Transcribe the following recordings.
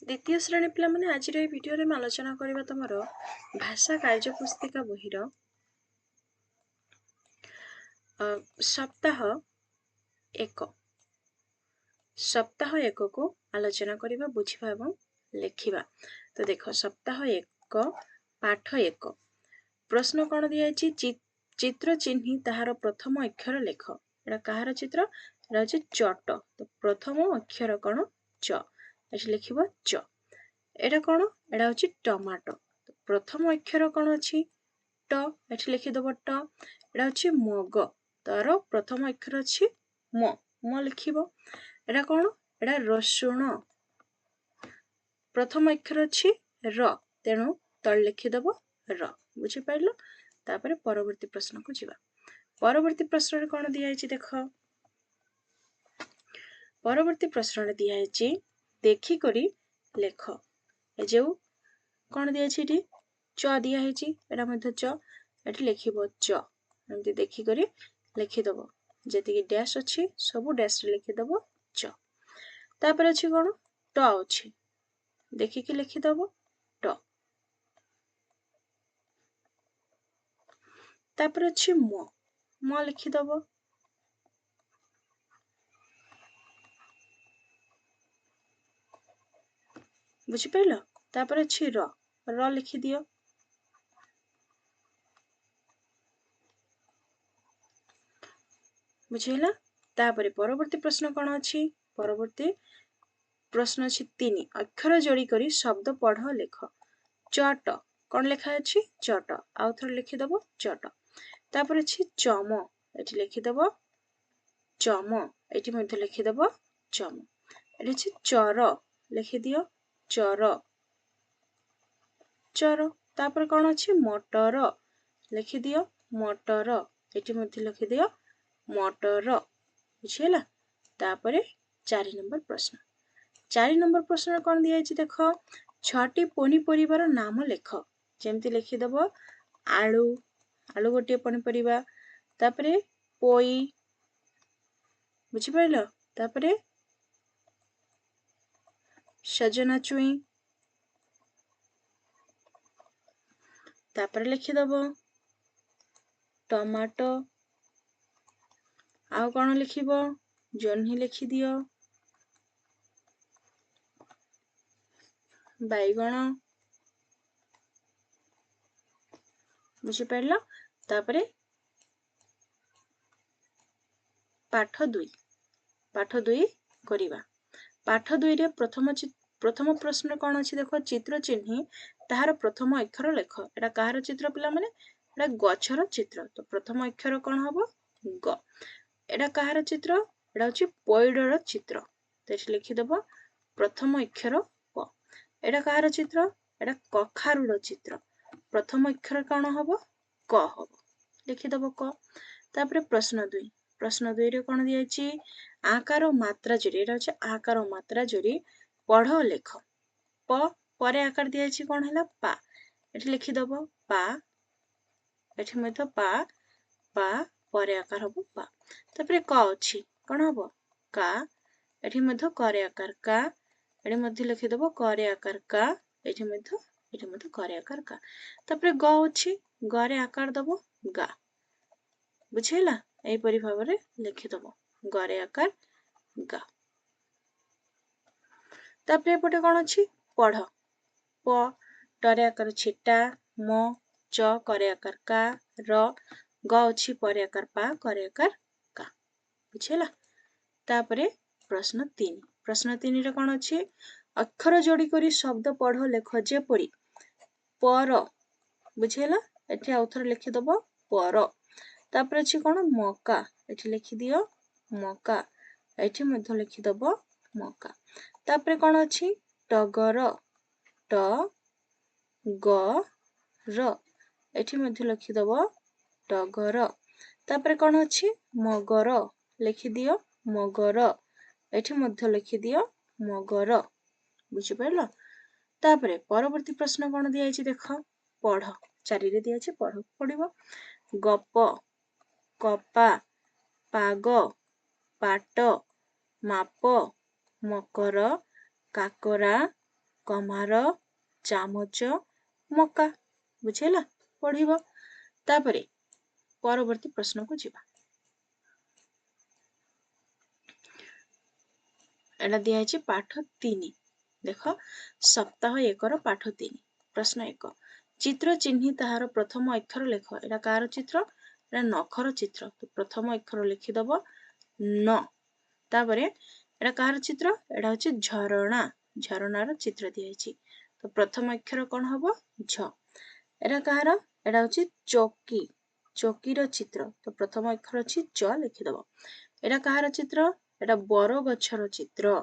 द्वितीय श्रेणी पिला माने आज भिडियो रे आलोचना करबा तुमर भाषा कार्य पुस्तिका बहिर सप्ताह एक को आलोचना करबा बुझिबा एवं लेखिबा। तो देखो सप्ताह एक पाठ एक प्रश्न कौन दिया चित्र चिन्ही ताहार प्रथम अक्षर लेख। एटा कहार चित्र एटा चट। तो प्रथम अक्षर कौन च एठी लिखिबो च। एटा कौन एटा होची टमाटो। तो प्रथम अक्षर कौन अछि ट एठी लिखिदबो ट। एटा होची मग तार प्रथम अक्षर अछि म लिखिबो। एटा कौन एटा रसुण प्रथम अक्षर अछि र तेणु तळ लिखिदबो र। बुझी पाइलो। तापर परवर्ती प्रश्न को जिबा। परवर्ती प्रश्न रे कौन दिया है देख। परवर्ती प्रश्न रे दिया है देखी करी लेख। ए जो कौन दिया है च दिया है एटा मध्ये च एठी लिखिबो च। एमती देखी करी लिखिदबो। जेतिकी डैश अछि सब डैश रे लिखिदबो च। तापर अछि कौन ट अछि देखी कि लिखिदबो ट। तापर अछि म लिखिदबो। बुझी पाइलो। तापर अछि र लिखि दियो। बुझिला। तापर परवर्ती प्रश्न कौन अछि परवर्ती प्रश्न अछि 3 अक्षर जोड़ी करी शब्द पढ़ लेख। चट कौन लिखा अछि चट आउ थोर लिखिदबो चट। तापर अछि चम एठी लिखिदबो चम एठी मध्ये लिखिदबो चम। एठी अछि चर लिखि दियो चर चर। तापर कौन अछि मटर लिखि दियो मटर एठी मध्ये लिखि दियो मटर। बुझिला। तापर 4 नंबर प्रश्न 4 नंबर प्रश्न कौन दिया है देख। 6टी पनीपरिबार नाम लेख। जेमती लिखिदबो आलू आलू गोटे पनीपरिबा। तापरे पोई बुझी पाइलो। तापरे सजना चुई। तापरे लिखिदबो टमाटो आउ कौन लिखिबो जन्ही लिखि दियो बैगण। बुझी पाइलो। तापरे पाठ 2 करिबा। पाठ 2 रे प्रथम प्रश्न कौन अछि देखो चित्र चिन्ही ताहार प्रथम अक्षर लेख। एटा कहार चित्र पिला माने एटा गछर चित्र। तो प्रथम अक्षर कौन हबो ग। एटा कहार चित्र एटा होची पइडर चित्र। तो एठी लिखिदबो प्रथम अक्षर प। एटा कहार चित्र एटा कखारुर चित्र। प्रथम अक्षर कौन हबो क हबो लिखिदबो क। तापरे प्रश्न 2 रे कौन दिया आकार मात्रा जोड़ी। एटा होची आकार मात्रा जोड़ी पढ़ लेख। प परे आकार दिया कौन हैला पा एठी लिखिदबो पा एठी मध्ये पा परे आकार हबो पा। तापरे क अछि कौन हबो का एठी मध्ये करे आकार का एठी मध्ये लिखिदबो करे आकार का एठी मध्ये करे आकार का। तापरे ग अछि ग रे आकार दबो गा। बुझिला। एई परि भाबरे लिखिदबो गरे आकार गा। तापरे एपटे कौन अछि पढ़ प टरे आकार छिटा म च करे आकार का र ग अछि परे आकार पा करे आकार का। बुझिला। तापरे प्रश्न 3 रे कौन अछि अक्षर जोड़ी करी शब्द पढ़ लेख जेपरि पर। बुझिला। एठी आउथर लिखिदबो पर। तापरे अछि कौन मका एठी लिखि दियो मका एठी मध्ये लिखिदबो मका। तापरे कौन अछि टगर ट ग र एठी मध्ये लिखिदबो टगर। तापरे कौन अछि मगर लिखि दियो मगर एठी मध्ये लिखि दियो मगर। बुझि पाइलो। तापरे परवर्ती प्रश्न कौन दिया है देख पढ़ 4 रे दिया है पढ़ पढ़िबो गप कपा पाग पाट माप मकर काकरा कमार चामच मका बुझेला पढ़िबो तापरे परवर्ती प्रश्न को जीवा एटा दिया है पाठ 3 देख सप्ताह 1 रो पाठ 3 प्रश्न 1 चित्र चिन्ही ताहार प्रथम अक्षर लेख एटा कार चित्र एटा नखर चित्र तो प्रथम अक्षर लिखि दबो न तापरे एटा कार चित्र एटा होची झरणा झरणार चित्र दिया है तो प्रथम अक्षर कोन हबो झ एटा कार एटा होची चौकी चौकी रो चित्र तो प्रथम अक्षर अछि च लिखि दबो एटा कार चित्र एटा बर गछर चित्र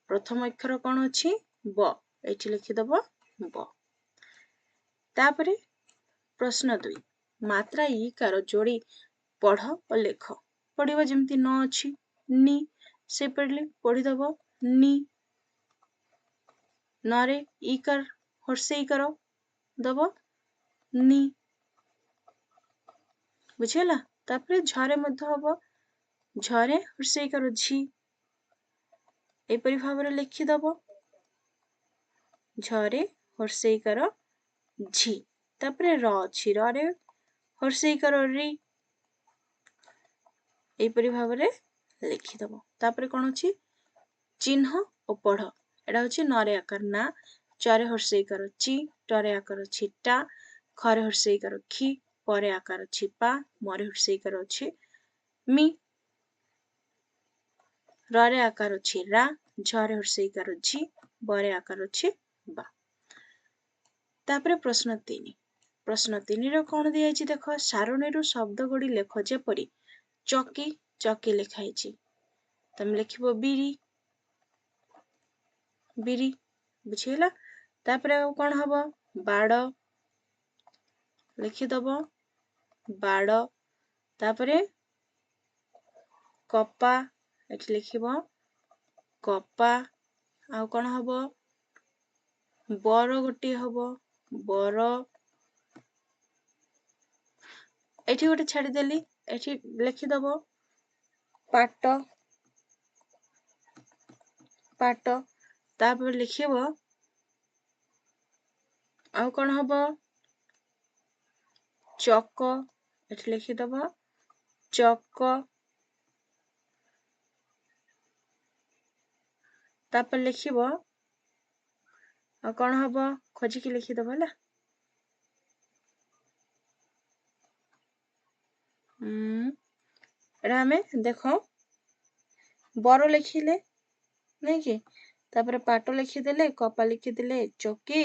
प्रथम अक्षर कोन अछि ब एठी लिखि दबो ब तापरे प्रश्न 2 मात्रा ई कार जोड़ी पढ़ और लेख पढ़िबो जेमति न अछि नि से पढ़ी दबो नि नरे ई कर हर्षेई करो दबो नि बुझेला तापरे झरे मध्य हबो झरे हर्षेई करो झी एपरि भाବରେ लिखि दबो झरे हर्षेई करो झी तापरे र अछि रे हर्षेई करो री एपरि भाବରେ लिखि दबो तापरे कोन अछि चिन्ह और पढ़ एटा होछि नरे आकार ना चरे हर्षेई करो ची टरे आकार छिटा खरे हर्षेई करो खी परे आकार छिपा मरे हर्षेई करो छि मी ररे आकार छि रा झरे हर्षेई करो झी बरे आकार छि बा तापरे प्रश्न 3 रो कोन दिया छि देखो सारणी रो शब्द गुडी लेख जेपरि चौकी चौकी लिखाई छि तम लिखिबो बिरी बिरी बुझेला तापरे कोन हबो बाड़ लिखि दबो बाड़ तापरे कपा एठी लिखिबो कपा आ कोन हबो बर गोटी हबो बर एठी गोटे छाडी देली एठी लिखि दबो पाट पाट तापर लिखिबो आ कोन हबो चक एठी लिखि दबो चक तापर लिखिबो आ कोन हबो खोजी के लिखि दबो होला एटा हमें देखो बर लिखिले नहीं कि तापर पाट लिखिदेले कपा लिखिदेले चौकी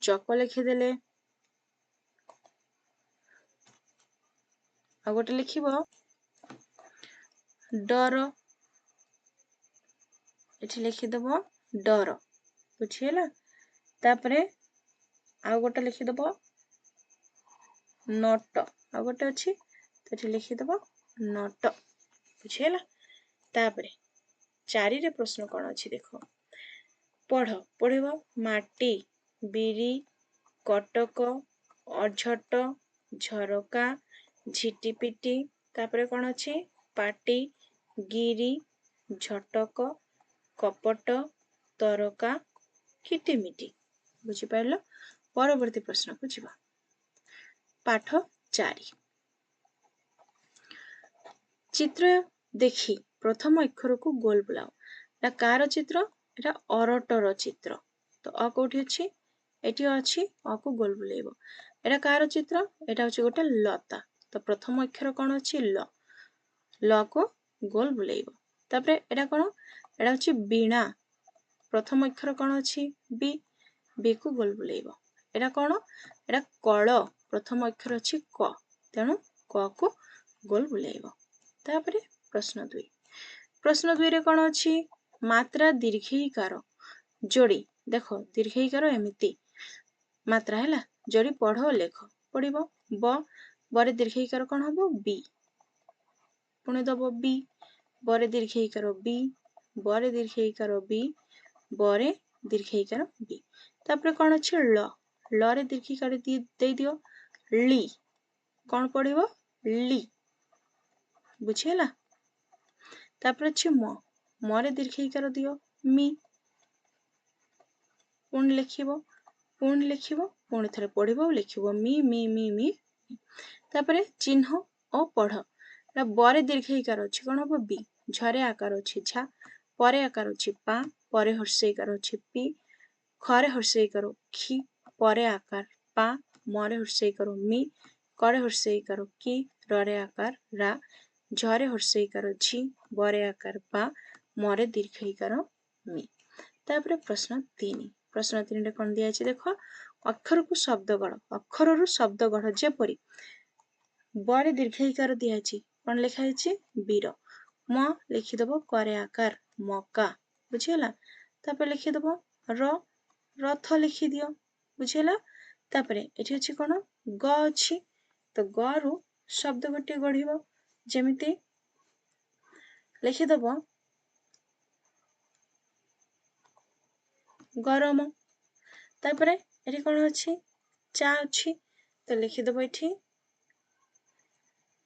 चक लिखिदेले आ गोटे लिखिबो डर एठी लिखि दबो डर बुझिएला तापरे आ गोटे लिखि दबो नट आ गोटे अछि एठी लिखि दबो नट बुझिएला तापरे 4 रे प्रश्न कोन अछि देखो पढ़ पढ़िबो माटी बिरी कटक अझट झरका झिटिपिटी तापरे कोन अछि पाटी गिरी झटक कपट तरका किटिमिटी बुझी पाइलो परवर्ती प्रश्न को जीवा पाठ 4 चित्र देखी प्रथम अक्षर को गोल बुलाओ एटा कार चित्र एटा अरटर चित्र तो अ कोठी अछि एठी अछि अ को गोल बुलेइबो एटा कार चित्र एटा होछि गोटे लता तो प्रथम अक्षर कोन अछि ल को गोल बुलेइबो तापरे एटा कोन एटा होछि बीणा प्रथम अक्षर कोन अछि बी को गोल बुलेइबो एटा कोन एटा कळ प्रथम अक्षर अछि क तेनु क को गोल बुलेइबो तापरे प्रश्न 2 रे कोन अछि मात्रा दीर्घईकार जोड़ी देखो दीर्घईकार एमिति मात्रा हैला जोड़ी पढ़ो लेख पढ़िबो बरे दीर्घईकार कोन हबो बी पुणी दबो बी बरे दीर्घईकार बी बरे दीर्घईकार बी बरे दीर्घईकार बी तापरे कोन अछि ल रे दीर्घईकार दे दियो ली कोन पढ़िबो ली बुझिएला तापरे अछि म रे दीर्घईकार दियो मी पुणी लिखिबो पुणी लिखिबो पुणी थरे पढ़िबो लिखिबो मी मी मी मी तापरे चिन्ह और पढ़ बरे दीर्घईकार अच्छी कौन हम बी झरे आकार अच्छी झा परे आकार अच्छी पा परे हर्षईकार अच्छी पी खरे हर्षईकार खी परे आकार पा मरे हर्षईकार मी करे हर्षईकार की रे आकार रा झरे हर्षईकार झी बरे आकार पा मरे दीर्घईकार मी तापरे प्रश्न 3 रे कौन दिया देख अक्षर को शब्द गढ़ अक्षर रु शब्द गढ़ जेपरी बरे दीर्घईकार दिखाई कौन लिखाई वीर म लिखिदब करे आकार मका बुझीगला तापर लिखिदब रथ लिखिदि बुझीगला तापर एठी अछि कौन ग अछि तो ग रु शब्द गोटे गढ़ जेमिति लिखिदब गरम तापर एठी कौन अछि चा अछि तो लिखिदब एठी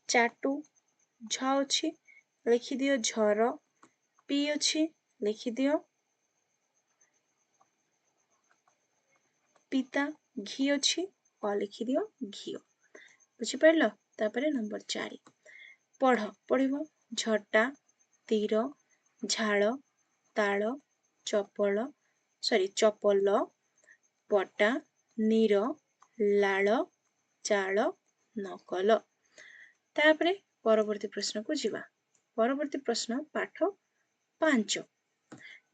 चाटू झ अच्छी लिखिदियो झर पी अच्छी लिखिदियो पिता घी अच्छी प लिखिदियो घी बुझिपार तापर नंबर 4 पढ़ पढ़िबो झटा तीर झाड़ ताल चपल चपल पटा नीर लाल चाल नकल तापरे परवर्ती प्रश्न को जीवा परवर्ती प्रश्न पाठ 5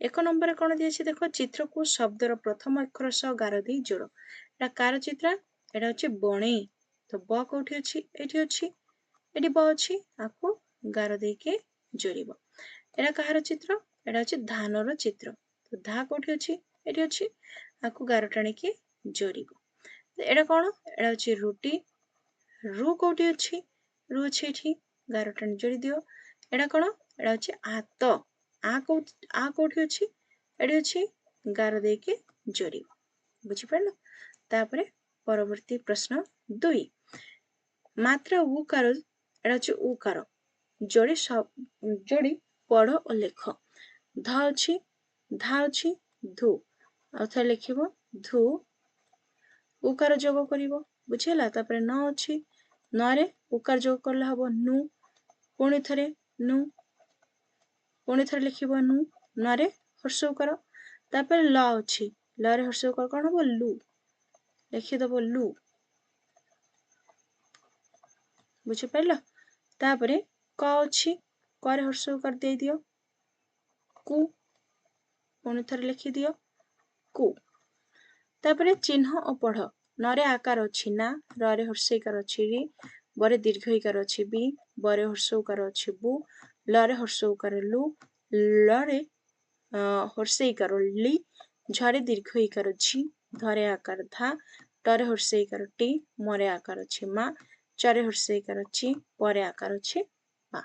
एक नंबर कौन दिए देख चित्र को शब्दर प्रथम अक्षर सह गार दे जोड़ एटा कार चित्र एटा होची बणे तो ब कोठी अछि एठी अछि एठी ब अछि आको गार दे के जोड़िबो एटा कहार चित्र एटा होची धानर चित्र तो धा कोठी अछि एठी अछि आको गार टाणी के जोड़िबो एटा कोन एटा होची रुटी रु कोठी अछि रु अछि एठी गार टाणी जोड़ी दियो एटा कोन एटा होची हाथ आ कोठी अछि एठी अछि गार दे के जोड़िबो बुझि पारलो तापरे परवर्ती प्रश्न 2 मात्र उकार एटा होची उकार जोड़ी पढ़ और लेख ध अछि धा अछि धु अथ लिखिबो धु उकार जोग करिवो बुझिला तापरे न अछि न रे उकार जोग करले हबो नु पुणी थरे नु पुणी थरे लिखिबो नु न रे हर्ष उकार तापरे ल अछि ल रे हर्ष उकार कोन हबो लु लिखिदबो लु बुझि पाइलो तापरे क अछि क रे हर्ष उकार दे दियो कु पुणी थरे लिखि दियो कु तापरे चिन्ह और पढ़ नरे आकार अछि ना रे हर्षईकार अछि रि बरे दीर्घईकार अछि बी बरे हर्षईकार अछि बु लरे हर्षईकार लु लरे हर्षईकार ली झरे दीर्घईकार झी धरे आकार धा टरे हर्षईकार टी मरे आकार अछि मा चरे हर्षईकार अछि परे आकार अछि पा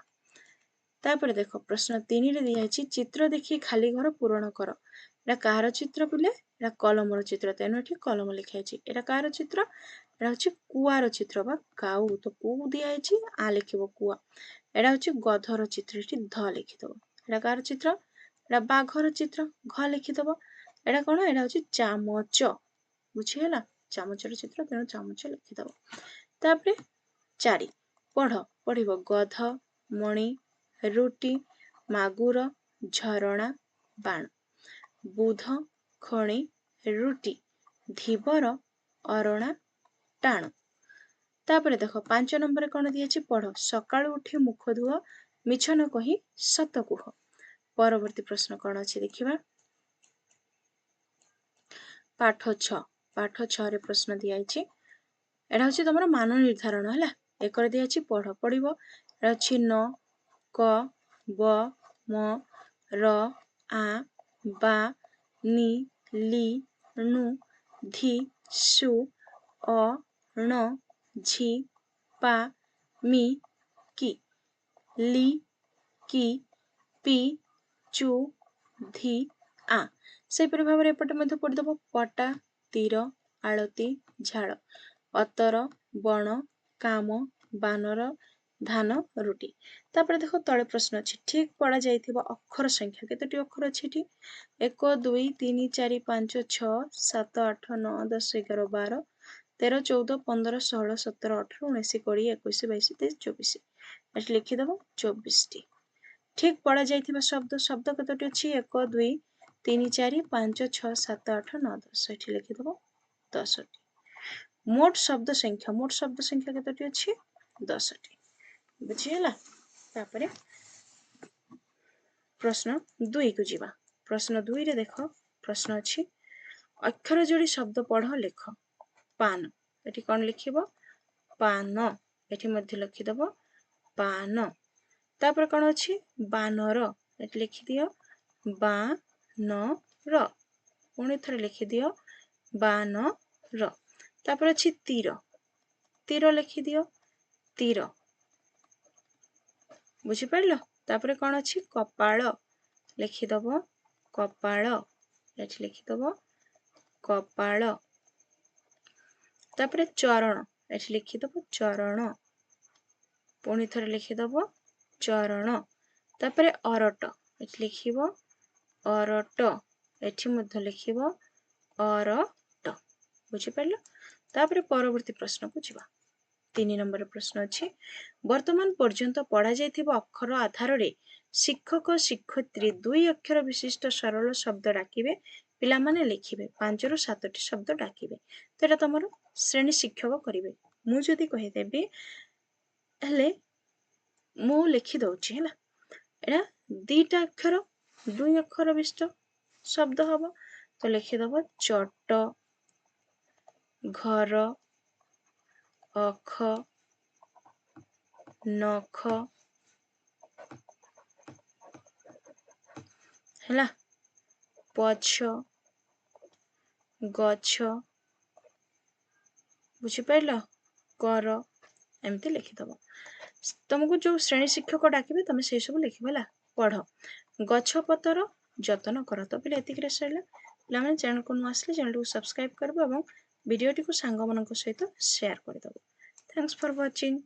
तापर देखो प्रश्न 3 रे दिया अछि चित्र देखि खाली घर पूरण कर एटा कार चित्र बोले एटा कलमर चित्र तेनो एठी कलम लिखा अछि एटा कार चित्र एटा होची कुआर चित्र बा काउ तो कु दिया अछि आ लिखिबो कुआ एटा होची गधर चित्र एठी ध लिखि दबो एटा कार चित्र एटा बाघर चित्र घ लिखि दबो एटा कोन एटा होची चामच बुझिहेला चामचर चित्र तेनो चामच लिखि दबो तापरे 4 पढ़ पढ़िबो गध मणि रुटी मागुर झरणा बाण बुध खणी रुटी धीबर अरणा टाण तापर देख 5 नंबर कौन दिए पढ़ सकाळु उठी मुख धुआ मिछ न कही सत कुह परवर्ती प्रश्न कौन अच्छी देखिबा पाठ 6 रे प्रश्न दिया एटा होची तमरो मान निर्धारण हला एकर दिया पढ़ पढ़िबो एटा होची न क ब म र आ बा नि ली नु धी सु अ ण झी पा मी की ली की पी चु धी आ सेपरि भाव एपटे मध्य पढ़िदेव पटा तीर आलती झाड़ अतर बण काम बानर धान रुटी तापर देखो तले प्रश्न अच्छी ठीक पढ़ा जाइथिबा अक्षर संख्या केतोटी अक्षर अच्छी एठी 1 2 3 4 5 6 7 8 9 10 11 12 13 14 15 16 17 18 19 20 21 22 23 24 एठी लिखिदबो 24 टी ठीक पढ़ा जाइथिबा शब्द शब्द केतोटी अछि 1 2 3 4 5 6 7 8 9 10 एठी लिखिदबो 10 टी मोट शब्द संख्या केतोटी अछि 10 टी बुझिहेला तापरे प्रश्न 2 को जीवा प्रश्न 2 रे देखो प्रश्न अछि अक्षर जोड़ी शब्द पढ़ लेख पान एठी कोन लिखिबो पान एठी मध्य लिखि दबो पान तापर कोन अछि बानर एठी लिखि दियो बानर पुणी थरे लिखि दियो बानर तापर अछि तीर तीर लिखि दियो तीर बुझी पारलो तापर कोन अछि कपाळ लिखिदबो कपाळ एठी लिखिदबो कपाळ तापर चरण एठी लिखिदबो चरण पुणी थरे लिखिदबो चरण तापर अरट एठी लिखिबो अरट एठी मध्य लिखिबो अरट बुझी पारलो तापर परवर्ती प्रश्न को जीवा 3 नंबर प्रश्न अछि वर्तमान पर्यंत पढ़ा जाइथिबा अक्षर आधार रे शिक्षक शिक्षयित्री 2 अक्षर विशिष्ट सरल शब्द डाकिबे पिला माने लिखिबे 5 रु 7 टी शब्द डाकिबे तो एटा तमरो श्रेणी शिक्षक करिवे मु जदी कहि देबी हेले मु लिखि दउची हैला एटा 2टा अक्षर 2 अक्षर विशिष्ट शब्द हबो तो लिखि दबो चट घर अख नख हैला पछ गछ बुझी पाइलो कर एमती लिखिदबो तुमको जो श्रेणी शिक्षक डाकिबे तुम से सब लिखिबो हैला पढ़ गछ पतर जतन कर तो पिले एतिक रे सैला पिला माने चैनल को न आसले चैनल को सब्सक्राइब करबो एवं वीडियो टी को सांग मनक सहित शेयर कर दबो थैंक्स फॉर वाचिंग